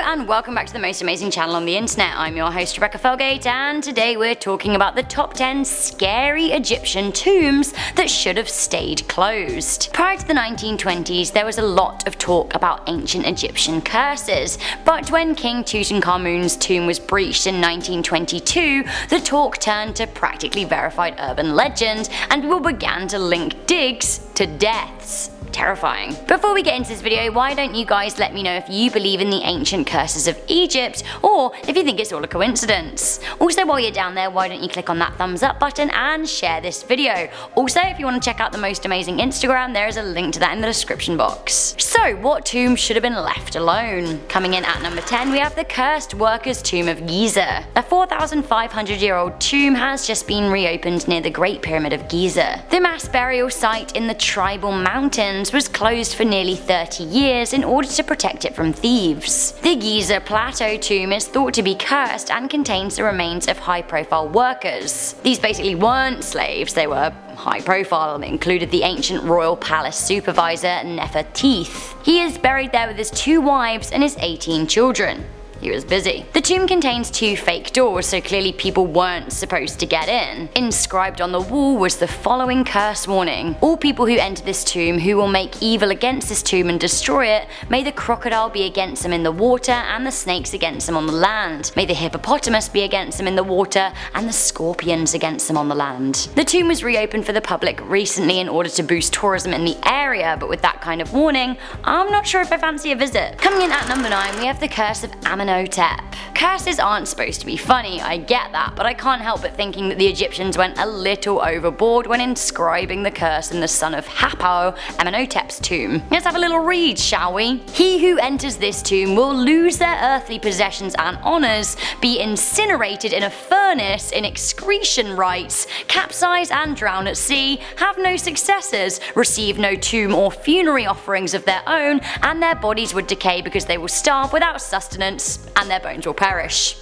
and welcome back to the most amazing channel on the internet. I'm your host Rebecca Felgate, and today we're talking about the top 10 scary Egyptian tombs that should have stayed closed. Prior to the 1920s, there was a lot of talk about ancient Egyptian curses, but when King Tutankhamun's tomb was breached in 1922, the talk turned to practically verified urban legend, and people began to link digs to deaths. Terrifying. Before we get into this video, why don't you guys let me know if you believe in the ancient curses of Egypt, or if you think it's all a coincidence. Also, while you're down there, why don't you click on that thumbs up button and share this video. Also, if you want to check out the most amazing Instagram, there is a link to that in the description box. So, what tomb should have been left alone? Coming in at number 10, we have the Cursed Workers' Tomb of Giza. A 4,500-year-old tomb has just been reopened near the Great Pyramid of Giza. The mass burial site in the Tribal Mountains was closed for nearly 30 years in order to protect it from thieves. The Giza Plateau tomb is thought to be cursed and contains the remains of high-profile workers. These basically weren't slaves, they were high profile and included the ancient royal palace supervisor Nefertiti. He is buried there with his 2 wives and his 18 children. He was busy. The tomb contains 2 fake doors, so clearly people weren't supposed to get in. Inscribed on the wall was the following curse warning: all people who enter this tomb who will make evil against this tomb and destroy it, may the crocodile be against them in the water and the snakes against them on the land. May the hippopotamus be against them in the water and the scorpions against them on the land. The tomb was reopened for the public recently in order to boost tourism in the area, but with that kind of warning, I'm not sure if I fancy a visit. Coming in at number 9, we have the Curse of Amenhotep. Curses aren't supposed to be funny, I get that, but I can't help but thinking that the Egyptians went a little overboard when inscribing the curse in the son of Hapo, Amenhotep's tomb. Let's have a little read, shall we? He who enters this tomb will lose their earthly possessions and honors, be incinerated in a furnace in excretion rites, capsize and drown at sea, have no successors, receive no tomb or funerary offerings of their own, and their bodies would decay because they will starve without sustenance, and their bones will perish.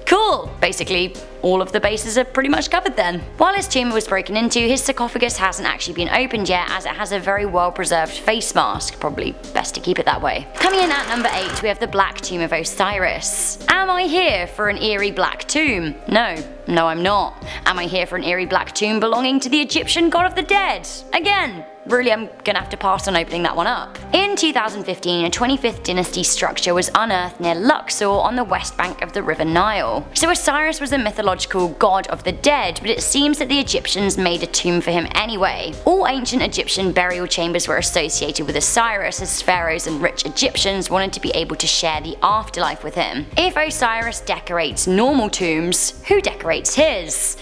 Cool! Basically, all of the bases are pretty much covered then. While his tomb was broken into, his sarcophagus hasn't actually been opened yet, as it has a very well preserved face mask. Probably best to keep it that way. Coming in at number 8, we have the Black Tomb of Osiris. Am I here for an eerie black tomb? No, I'm not. Am I here for an eerie black tomb belonging to the Egyptian god of the dead? Again, really, I'm gonna have to pass on opening that one up. In 2015, a 25th dynasty structure was unearthed near Luxor on the west bank of the River Nile. So Osiris was a mythological god of the dead, but it seems that the Egyptians made a tomb for him anyway. All ancient Egyptian burial chambers were associated with Osiris, as pharaohs and rich Egyptians wanted to be able to share the afterlife with him. If Osiris decorates normal tombs, who decorates his?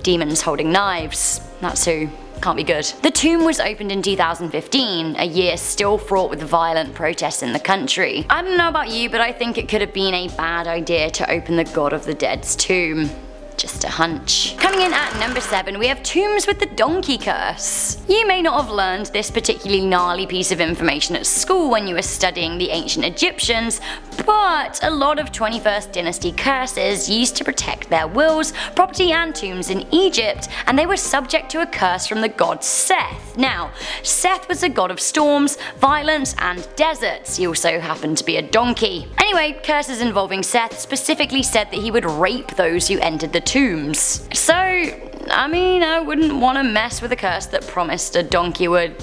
Demons holding knives. That's who. Can't be good. The tomb was opened in 2015, a year still fraught with violent protests in the country. I don't know about you, but I think it could have been a bad idea to open the god of the dead's tomb. Just a hunch. Coming in at number 7, we have tombs with the donkey curse. You may not have learned this particularly gnarly piece of information at school when you were studying the ancient Egyptians, but a lot of 21st dynasty curses used to protect their wills, property and tombs in Egypt, and they were subject to a curse from the god Seth. Now, Seth was a god of storms, violence and deserts. He also happened to be a donkey. Anyway, curses involving Seth specifically said that he would rape those who entered the tombs. So, I mean, I wouldn't want to mess with a curse that promised a donkey would,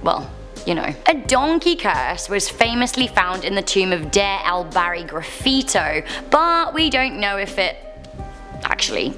well, you know. A donkey curse was famously found in the tomb of Der el-Bari Graffito, but we don't know if it actually,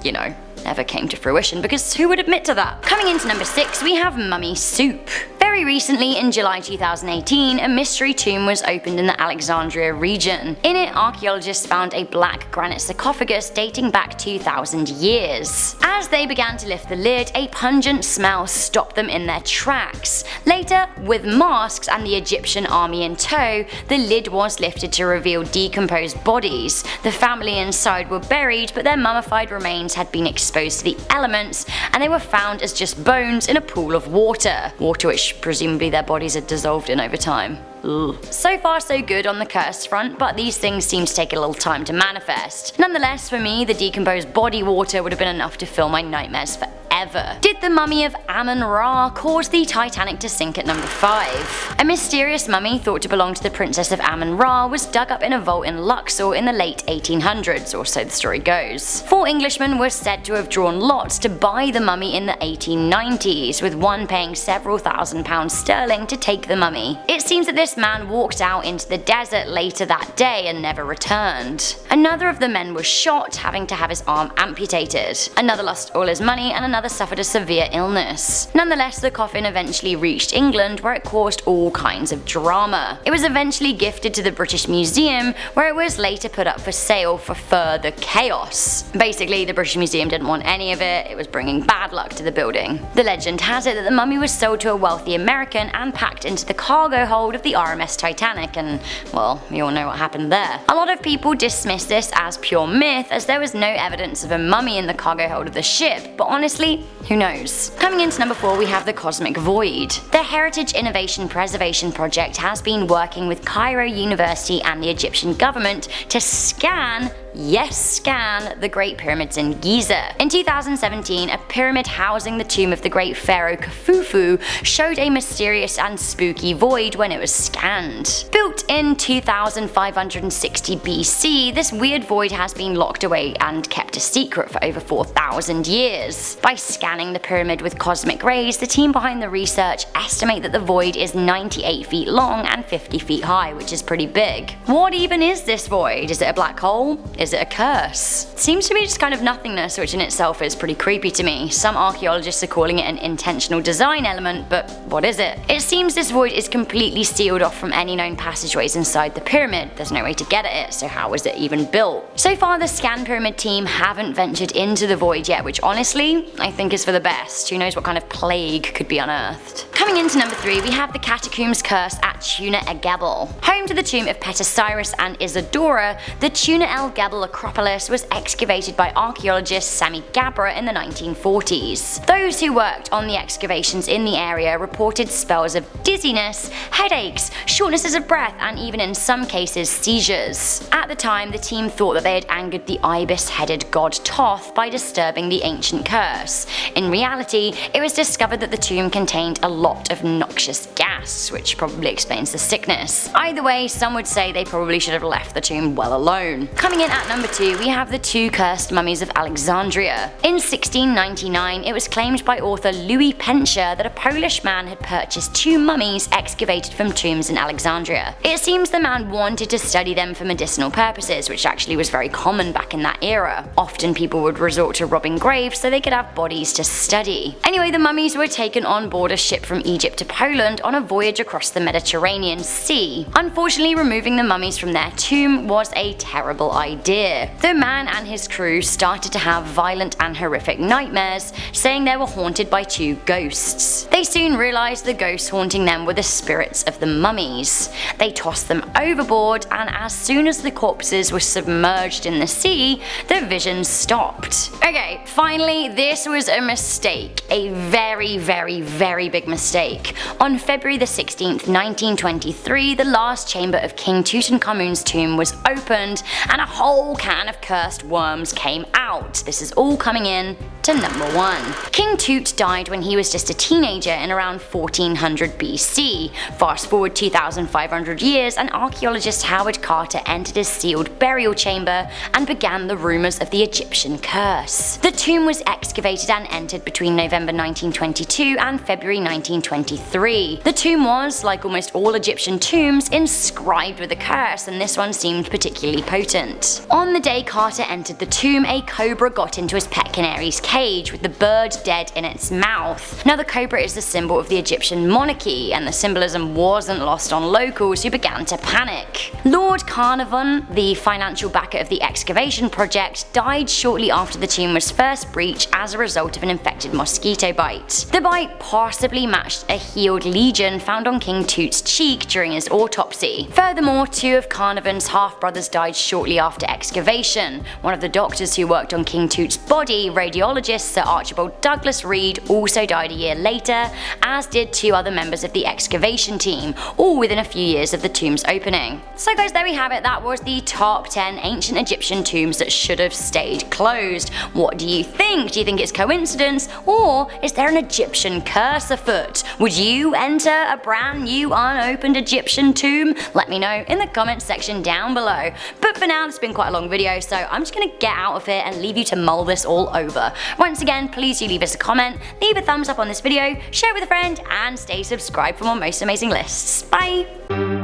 you know, ever came to fruition, because who would admit to that? Coming into number 6, we have mummy soup. Very recently, in July 2018, a mystery tomb was opened in the Alexandria region. In it, archaeologists found a black granite sarcophagus dating back 2,000 years. As they began to lift the lid, a pungent smell stopped them in their tracks. Later, with masks and the Egyptian army in tow, the lid was lifted to reveal decomposed bodies. The family inside were buried, but their mummified remains had been exposed to the elements, and they were found as just bones in a pool of water which presumably their bodies had dissolved in over time. Ugh. So far so good on the curse front, but these things seem to take a little time to manifest. Nonetheless, for me, the decomposed body water would have been enough to fill my nightmares forever. Did the mummy of Amun-Ra cause the Titanic to sink at number 5? A mysterious mummy thought to belong to the Princess of Amun-Ra was dug up in a vault in Luxor in the late 1800s, or so the story goes. 4 Englishmen were said to have drawn lots to buy the mummy in the 1890s, with one paying several £1,000s sterling to take the mummy. It seems that this man walked out into the desert later that day and never returned. Another of the men was shot, having to have his arm amputated. Another lost all his money, and another suffered a severe illness. Nonetheless, the coffin eventually reached England, where it caused all kinds of drama. It was eventually gifted to the British Museum, where it was later put up for sale for further chaos. Basically, the British Museum didn't want any of it, it was bringing bad luck to the building. The legend has it that the mummy was sold to a wealthy American and packed into the cargo hold of the RMS Titanic, and well, we all know what happened there. A lot of people dismiss this as pure myth, as there was no evidence of a mummy in the cargo hold of the ship, but honestly, who knows? Coming into number 4, we have the Cosmic Void. The Heritage Innovation Preservation Project has been working with Cairo University and the Egyptian government to scan the Great Pyramids in Giza. In 2017, a pyramid housing the tomb of the great pharaoh Khufu showed a mysterious and spooky void when it was scanned. Built in 2560 BC, this weird void has been locked away and kept a secret for over 4,000 years. By scanning the pyramid with cosmic rays, the team behind the research estimate that the void is 98 feet long and 50 feet high, which is pretty big. What even is this void? Is it a black hole? Is it a curse? It seems to be just kind of nothingness, which in itself is pretty creepy to me. Some archaeologists are calling it an intentional design element, but what is it? It seems this void is completely sealed off from any known passageways inside the pyramid. There's no way to get at it, so how was it even built? So far, the Scan Pyramid team haven't ventured into the void yet, which honestly, I think is for the best. Who knows what kind of plague could be unearthed. Coming into number 3, we have the Catacombs Curse at Tuna El Gebel. Home to the tomb of Pet Osiris and Isidora, the Tuna El Gebel Acropolis was excavated by archaeologist Sami Gabra in the 1940s. Those who worked on the excavations in the area reported spells of dizziness, headaches, shortnesses of breath, and even in some cases seizures. At the time, the team thought that they had angered the ibis-headed god Thoth by disturbing the ancient curse. In reality, it was discovered that the tomb contained a lot of noxious gas, which probably explains the sickness. Either way, some would say they probably should have left the tomb well alone. Coming in at number 2, we have the 2 cursed mummies of Alexandria. In 1699, it was claimed by author Louis Penscher that a Polish man had purchased 2 mummies excavated from tombs in Alexandria. It seems the man wanted to study them for medicinal purposes, which actually was very common back in that era. Often people would resort to robbing graves so they could have bodies to study. Anyway, the mummies were taken on board a ship from Egypt to Poland on a voyage across the Mediterranean Sea. Unfortunately, removing the mummies from their tomb was a terrible idea. The man and his crew started to have violent and horrific nightmares, saying they were haunted by 2 ghosts. They soon realized the ghosts haunting them were the spirits of the mummies. They tossed them overboard, and as soon as the corpses were submerged in the sea, the visions stopped. Okay, finally, this was a mistake. A very big mistake. On February the 16th, 1923, the last chamber of King Tutankhamun's tomb was opened, and a whole can of cursed worms came out. This is all coming in to number 1. King Tut died when he was just a teenager in around 1400 BC. Fast forward 2,500 years, and archaeologist Howard Carter entered his sealed burial chamber and began the rumors of the Egyptian curse. The tomb was excavated and entered between November 1922 and February 1923. The tomb was, like almost all Egyptian tombs, inscribed with a curse, and this one seemed particularly potent. On the day Carter entered the tomb, a cobra got into his pet canary's cage, with the bird dead in its mouth. Now, the cobra is the symbol of the Egyptian monarchy, and the symbolism wasn't lost on locals, who began to panic. Lord Carnarvon, the financial backer of the excavation project, died shortly after the tomb was first breached as a result of an infected mosquito bite. The bite possibly matched a healed lesion found on King Tut's cheek during his autopsy. Furthermore, 2 of Carnarvon's half-brothers died shortly after excavation. One of the doctors who worked worked on King Tuts' body, radiologist Sir Archibald Douglas Reed, also died a year later, as did 2 other members of the excavation team, all within a few years of the tomb's opening. So guys, there we have it. That was the top 10 ancient Egyptian tombs that should have stayed closed. What do you think? Do you think it's coincidence, or is there an Egyptian curse afoot? Would you enter a brand new unopened Egyptian tomb? Let me know in the comments section down below. But for now, it's been quite a long video, so I'm just gonna get out of here and leave you to mull this all over. Once again, please do leave us a comment, leave a thumbs up on this video, share with a friend, and stay subscribed for more most amazing lists. Bye!